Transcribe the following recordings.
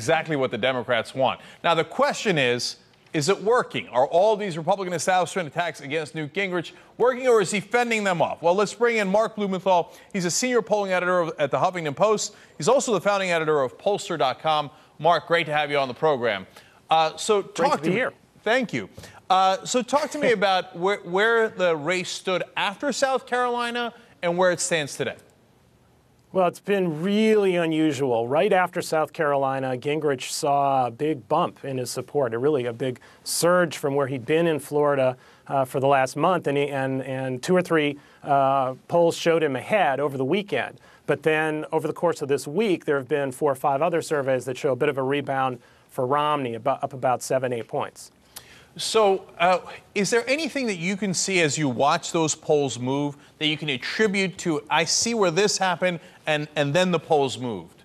Exactly what the Democrats want. Now, the question is it working? Are all these Republican establishment attacks against Newt Gingrich working, or is he fending them off? Well, let's bring in Mark Blumenthal. He's a senior polling editor at the Huffington Post. He's also the founding editor of Pollster.com. Mark, great to have you on the program. So talk to me. Here. Thank you. So talk to me about where the race stood after South Carolina and where it stands today. Well, it's been really unusual. Right after South Carolina, Gingrich saw a big bump in his support, a big surge from where he'd been in Florida for the last month, and two or three polls showed him ahead over the weekend. But then over the course of this week, there have been 4 or 5 other surveys that show a bit of a rebound for Romney, up about 7, 8 points. So is there anything that you can see as you watch those polls move that you can attribute to, I see where this happened, and then the polls moved?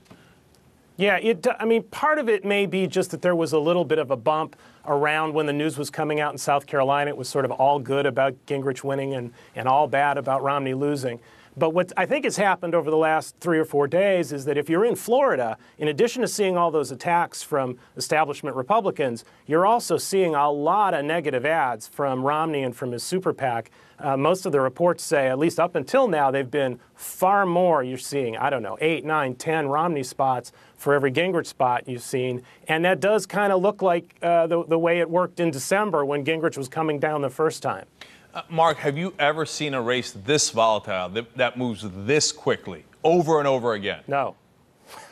Yeah, I mean, part of it may be just that there was a little bit of a bump around when the news was coming out in South Carolina. It was sort of all good about Gingrich winning and all bad about Romney losing. But what I think has happened over the last 3 or 4 days is that if you're in Florida, in addition to seeing all those attacks from establishment Republicans, you're also seeing a lot of negative ads from Romney and from his super PAC. Most of the reports say, at least up until now, they've been far more. You're seeing, I don't know, 8, 9, 10 Romney spots for every Gingrich spot you've seen. And that does kind of look like the way it worked in December when Gingrich was coming down the first time. Mark, have you ever seen a race this volatile, that moves this quickly, over and over again? No.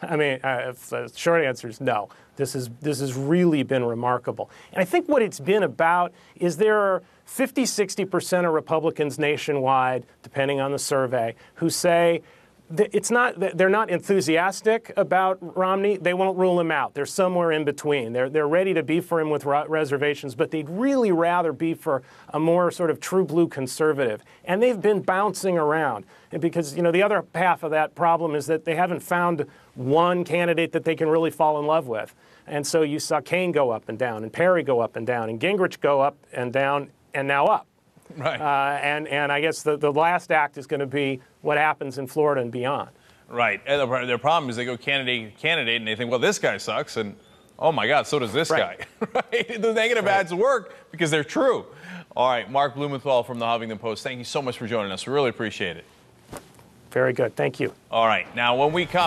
I mean, the short answer is no. This has really been remarkable. And I think what it's been about is there are 50, 60% of Republicans nationwide, depending on the survey, who say they're not enthusiastic about Romney. They won't rule him out. They're somewhere in between. They're ready to be for him with reservations, but they'd really rather be for a more sort of true blue conservative. And they've been bouncing around because, the other half of that problem is that they haven't found one candidate that they can really fall in love with. And so you saw Kaine go up and down, and Perry go up and down, and Gingrich go up and down, and now up. Right. And I guess the last act is going to be what happens in Florida and beyond. Right. And their problem is they go candidate, and they think, well, this guy sucks, and oh my God, so does this guy. Right. The negative ads work because they're true. All right, Mark Blumenthal from the Huffington Post, thank you so much for joining us. We really appreciate it. Very good. Thank you. All right. Now, when we come